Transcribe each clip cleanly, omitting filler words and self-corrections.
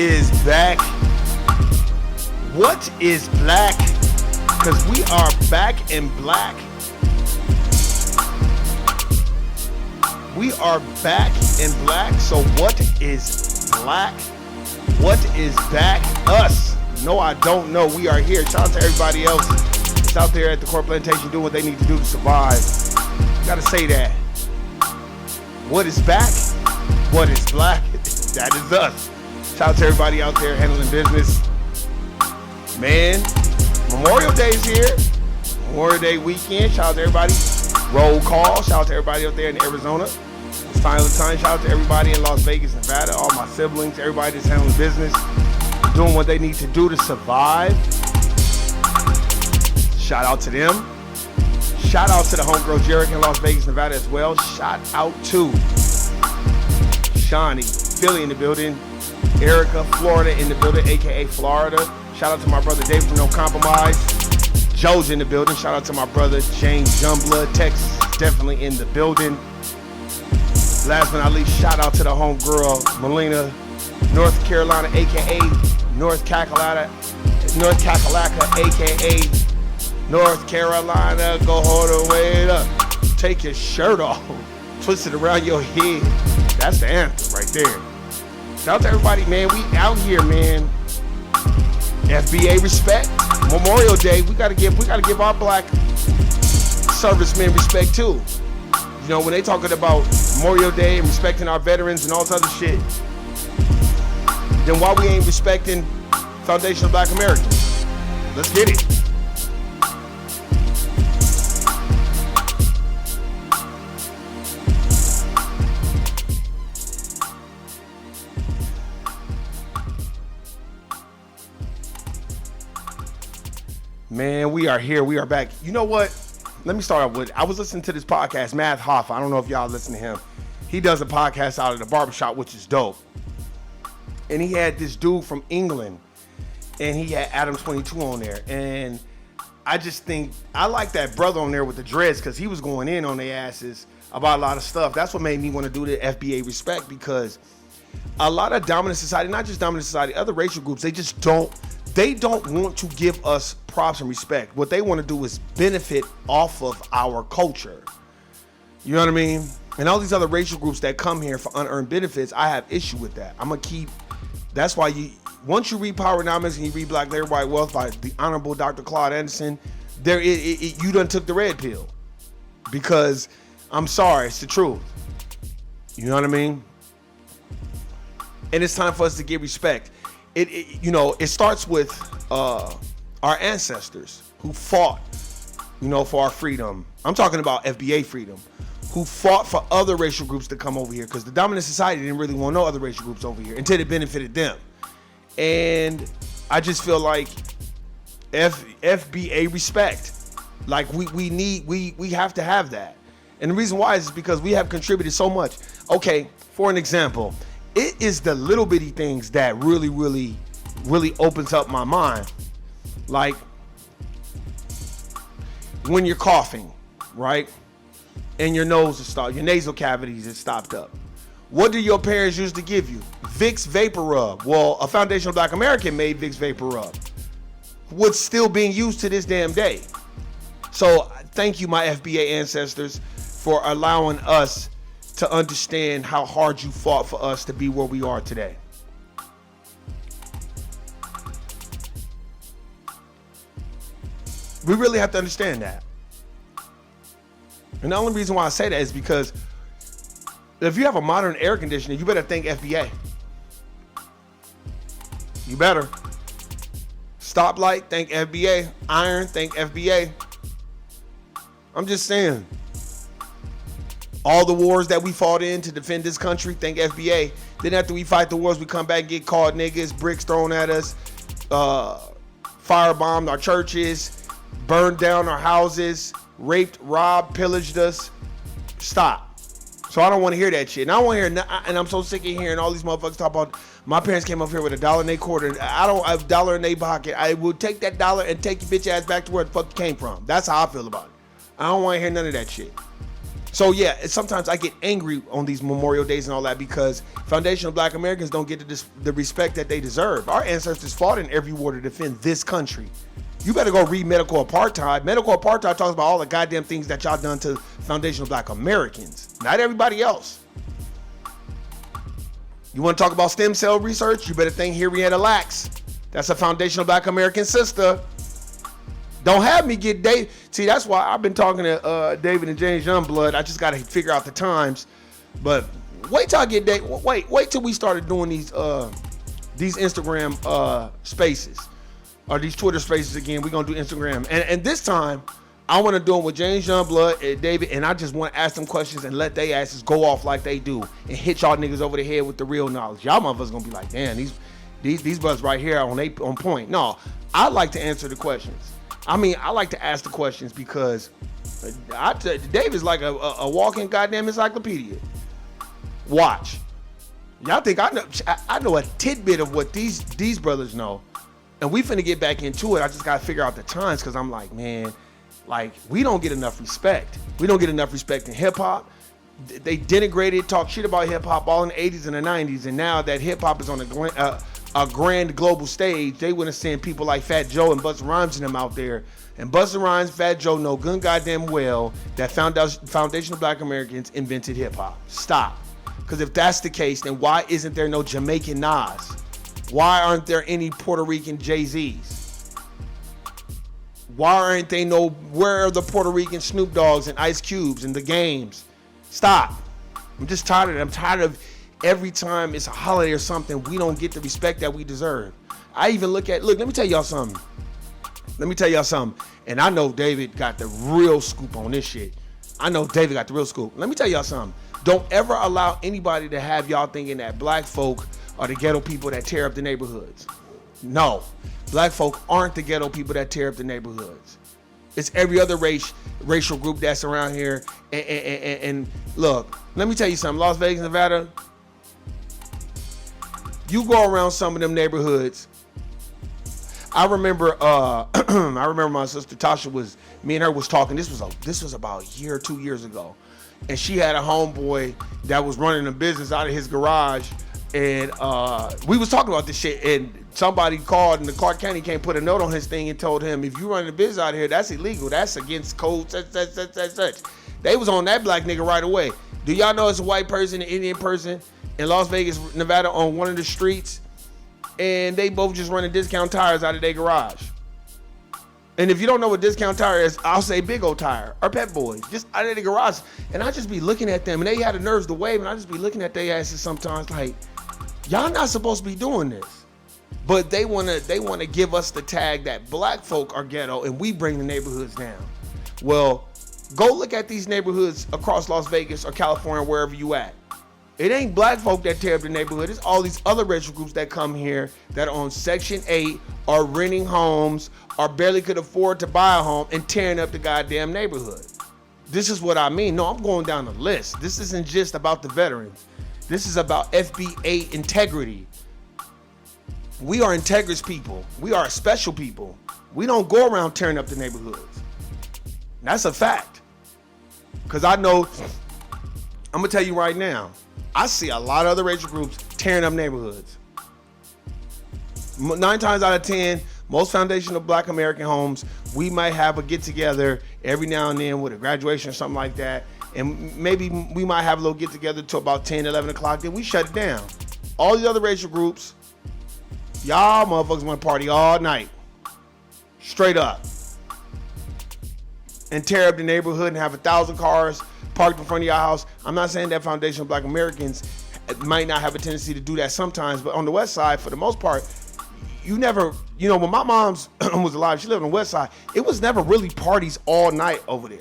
is back? What is black? Because we are back in black. We are back in black. So what is black? What is back? Us. No, I don't know. We are here. Shout out to everybody else that's out there at the Core Plantation doing what they need to do to survive. Gotta say that. What is back? What is black? That is us. Shout out to everybody out there handling business. Man, Memorial Day is here. Memorial Day weekend. Shout out to everybody. Roll call. Shout out to everybody out there in Arizona. It's finally time. Shout out to everybody in Las Vegas, Nevada. All my siblings. Everybody that's handling business. Doing what they need to do to survive. Shout out to them. Shout out to the homegirl Jerick in Las Vegas, Nevada as well. Shout out to Shawnee, Philly in the building. Erica, Florida in the building, aka Florida. Shout out to my brother Dave from No Compromise. Joe's in the building. Shout out to my brother James Youngblood, Texas, definitely in the building. Last but not least, shout out to the homegirl Melina, North Carolina, aka North Kakalaka, aka North Carolina. Go hold the weight up. Take your shirt off. Twist it around your head. That's the anthem right there. Shout out to everybody, man. We out here, man. FBA respect. Memorial Day. We gotta give our black servicemen respect too. You know, when they talking about Memorial Day and respecting our veterans and all this other shit, then why we ain't respecting Foundation of Black Americans? Let's get it. Man, we are here. We are back. You know what? Let me start off with, I was listening to this podcast, Math Hoffa. I don't know if y'all listen to him. He does a podcast out of the barbershop, which is dope. And he had this dude from England, and he had Adam 22 on there. And I just think, I like that brother on there with the dreads, because he was going in on their asses about a lot of stuff. That's what made me want to do the FBA respect, because a lot of dominant society, not just dominant society, other racial groups, they don't want to give us props and respect. What they want to do is benefit off of our culture. You know what I mean? And all these other racial groups that come here for unearned benefits, I have issue with that. That's why once you read Powernomics and you read Black Labor White Wealth by the Honorable Dr. Claude Anderson, you done took the red pill. Because I'm sorry, it's the truth. You know what I mean? And it's time for us to give respect. It starts with our ancestors who fought, for our freedom. I'm talking about FBA freedom, who fought for other racial groups to come over here, because the dominant society didn't really want no other racial groups over here until it benefited them. And I just feel like FBA respect, like we have to have that. And the reason why is because we have contributed so much. Okay, for an example, it is the little bitty things that really, really, really opens up my mind. Like when you're coughing, right? And your nose is stopped, your nasal cavities is stopped up. What do your parents used to give you? Vicks Vapor Rub. Well, a Foundation of Black American made Vicks Vapor Rub. What's still being used to this damn day. So thank you, my FBA ancestors, for allowing us to understand how hard you fought for us to be where we are today. We really have to understand that. And the only reason why I say that is because if you have a modern air conditioner, you better thank FBA. You better. Stoplight, thank FBA. Iron, thank FBA. I'm just saying. All the wars that we fought in to defend this country, thank FBA. Then after we fight the wars, we come back and get called niggas, bricks thrown at us, firebombed our churches, burned down our houses, raped, robbed, pillaged us. Stop. So I don't want to hear that shit. And I don't want to hear, and I'm so sick of hearing all these motherfuckers talk about, my parents came up here with $1 in their quarter. I don't have $1 in their pocket. I will take that dollar and take your bitch ass back to where the fuck you came from. That's how I feel about it. I don't want to hear none of that shit. So yeah, sometimes I get angry on these Memorial Days and all that because foundational Black Americans don't get the respect that they deserve. Our ancestors fought in every war to defend this country. You better go read Medical Apartheid. Medical Apartheid talks about all the goddamn things that y'all done to foundational Black Americans, not everybody else. You want to talk about stem cell research? You better thank Henrietta Lacks. That's a foundational Black American sister. Don't have me get Dave. See, that's why I've been talking to David and James Youngblood. I just got to figure out the times. But wait till I get Dave. Wait till we started doing these Instagram spaces or these Twitter spaces again. We're gonna do Instagram, and this time I want to do it with James Youngblood and David, and I just want to ask them questions and let they asses go off like they do and hit y'all niggas over the head with the real knowledge. Y'all motherfuckers gonna be like, damn, these brothers right here on point. No, I like to answer the questions. I mean, I like to ask the questions because Dave is like a walking goddamn encyclopedia. Watch. Y'all think I know a tidbit of what these brothers know. And we finna get back into it. I just gotta figure out the times because I'm like, man, like we don't get enough respect. We don't get enough respect in hip hop. They denigrated, talk shit about hip hop all in the 80s and the 90s. And now that hip hop is on a grand global stage, they want to send people like Fat Joe and Busta Rhymes and them out there. And Busta Rhymes, Fat Joe know good goddamn well that foundational Black Americans invented hip hop. Stop. Because if that's the case, then why isn't there no Jamaican Nas? Why aren't there any Puerto Rican Jay-Z's? Why aren't they where are the Puerto Rican Snoop Dogg's and Ice Cubes and the games? Stop. I'm just tired of it. I'm tired of every time it's a holiday or something, we don't get the respect that we deserve. I even look, let me tell y'all something. And I know David got the real scoop on this shit. Let me tell y'all something. Don't ever allow anybody to have y'all thinking that black folk are the ghetto people that tear up the neighborhoods. No, black folk aren't the ghetto people that tear up the neighborhoods. It's every other racial group that's around here. And look, let me tell you something. Las Vegas, Nevada, you go around some of them neighborhoods. I remember my sister Tasha me and her was talking. This was about a year or 2 years ago. And she had a homeboy that was running a business out of his garage. And we was talking about this shit, and somebody called, and the Clark County came put a note on his thing and told him, if you running a business out here, that's illegal. That's against code, such. They was on that black nigga right away. Do y'all know it's a white person, an Indian person in Las Vegas, Nevada on one of the streets, and they both just running discount tires out of their garage. And if you don't know what discount tire is, I'll say Big O Tire or Pep Boys, just out of the garage. And I just be looking at them, and they had the nerves to wave, and I just be looking at their asses sometimes like, y'all not supposed to be doing this. But they wanna give us the tag that black folk are ghetto and we bring the neighborhoods down. Well, go look at these neighborhoods across Las Vegas or California, wherever you at. It ain't black folk that tear up the neighborhood. It's all these other racial groups that come here that are on Section 8 are renting homes or barely could afford to buy a home and tearing up the goddamn neighborhood. This is what I mean. No, I'm going down the list. This isn't just about the veterans. This is about FBA integrity. We are integrous people. We are a special people. We don't go around tearing up the neighborhoods. That's a fact. Because I know, I'm going to tell you right now, I see a lot of other racial groups tearing up neighborhoods. 9 times out of 10, most foundational Black American homes, we might have a get together every now and then with a graduation or something like that. And maybe we might have a little get together till about 10, 11 o'clock, then we shut it down. All the other racial groups, y'all motherfuckers want to party all night. Straight up. And tear up the neighborhood and have 1,000 cars parked in front of your house. I'm not saying that foundational Black Americans might not have a tendency to do that sometimes, but on the West Side, for the most part, when my mom's was alive, she lived on the West Side, it was never really parties all night over there.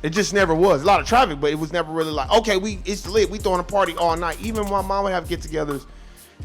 It just never was. A lot of traffic, but it was never really like, okay, it's lit, we throwing a party all night. Even when my mom would have get-togethers,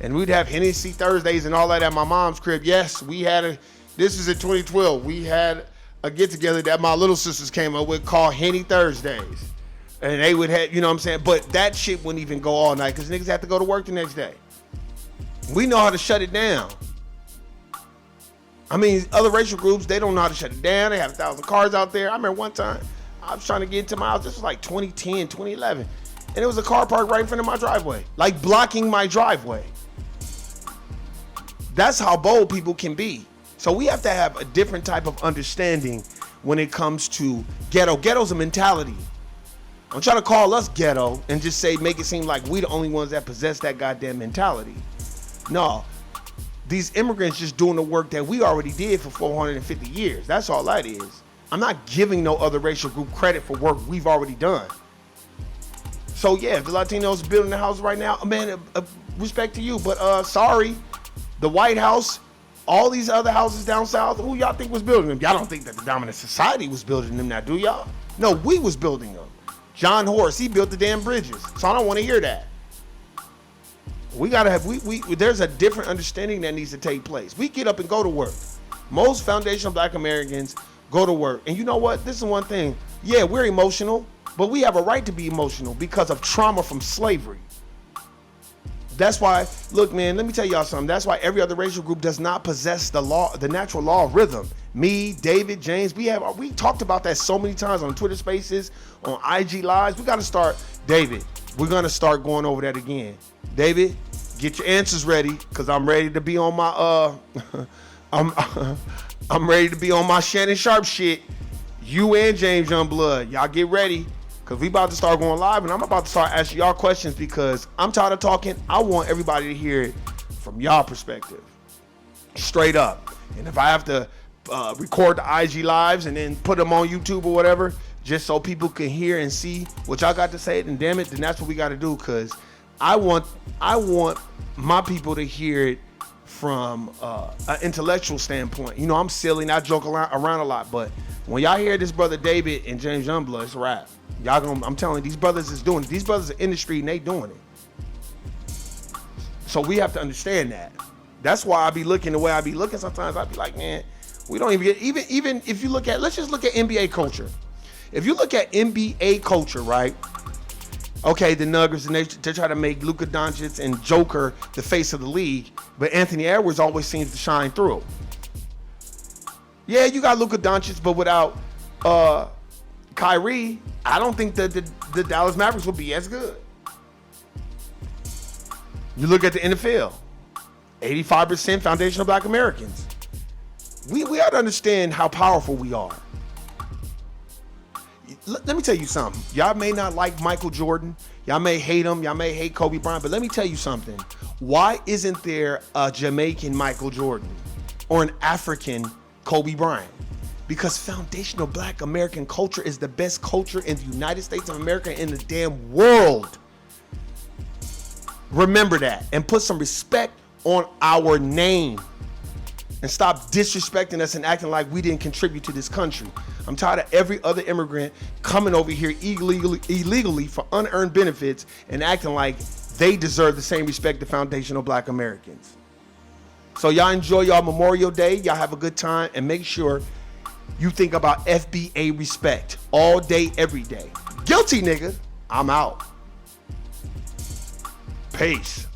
and we'd have Hennessy Thursdays and all that at my mom's crib. Yes, this is in 2012, we had a get-together that my little sisters came up with called Henny Thursdays. And they would have, you know what I'm saying? But that shit wouldn't even go all night because niggas had to go to work the next day. We know how to shut it down. I mean, other racial groups, they don't know how to shut it down. They have 1,000 cars out there. I remember one time, I was trying to get into my house. This was like 2010, 2011. And it was a car parked right in front of my driveway, like blocking my driveway. That's how bold people can be. So we have to have a different type of understanding when it comes to ghetto. Ghetto's a mentality. I'm trying to call us ghetto and just say, make it seem like we the only ones that possess that goddamn mentality. No, these immigrants just doing the work that we already did for 450 years. That's all that is. I'm not giving no other racial group credit for work we've already done. So yeah, if the Latinos building the house right now, man, respect to you, but sorry, the White House, all these other houses down south, who y'all think was building them? Y'all don't think that the dominant society was building them now, do y'all? No, we was building them. John Horse, he built the damn bridges. So I don't want to hear that. We gotta have, there's a different understanding that needs to take place. We get up and go to work. Most foundational Black Americans go to work. And you know what? This is one thing. Yeah, we're emotional, but we have a right to be emotional because of trauma from slavery. That's why, look, man, let me tell y'all something. That's why every other racial group does not possess the law, the natural law of rhythm. Me, David, James, we talked about that so many times on Twitter Spaces, on IG Lives. We got to start, David, we're going to start going over that again. David, get your answers ready, because I'm ready to be on my, I'm ready to be on my Shannon Sharp shit. You and James Youngblood, y'all get ready. Because we about to start going live, and I'm about to start asking y'all questions because I'm tired of talking. I want everybody to hear it from y'all perspective. Straight up. And if I have to record the IG lives and then put them on YouTube or whatever, just so people can hear and see what y'all got to say, then damn it, then that's what we got to do. Because I want my people to hear it from an intellectual standpoint. You know, I'm silly and I joke around a lot, but when y'all hear this brother David and James Youngblood, it's a wrap. Y'all gonna, I'm telling you, these brothers is doing it. These brothers are in the street and they doing it. So we have to understand that. That's why I be looking the way I be looking sometimes. I be like, man, we don't even get, even if you look at, let's just look at NBA culture. If you look at NBA culture, right? Okay, the Nuggets, and they try to make Luka Doncic and Joker the face of the league, but Anthony Edwards always seems to shine through. Yeah, you got Luka Doncic, but without Kyrie, I don't think that the Dallas Mavericks will be as good. You look at the NFL, 85% foundational Black Americans. We ought to understand how powerful we are. Let me tell you something. Y'all may not like Michael Jordan. Y'all may hate him. Y'all may hate Kobe Bryant. But let me tell you something. Why isn't there a Jamaican Michael Jordan or an African Kobe Bryant? Because foundational Black American culture is the best culture in the United States of America and in the damn world. Remember that and put some respect on our name and stop disrespecting us and acting like we didn't contribute to this country. I'm tired of every other immigrant coming over here illegally for unearned benefits and acting like they deserve the same respect to foundational Black Americans. So y'all enjoy y'all Memorial Day. Y'all have a good time and make sure you think about FBA respect all day, every day. Guilty, nigga. I'm out. Peace.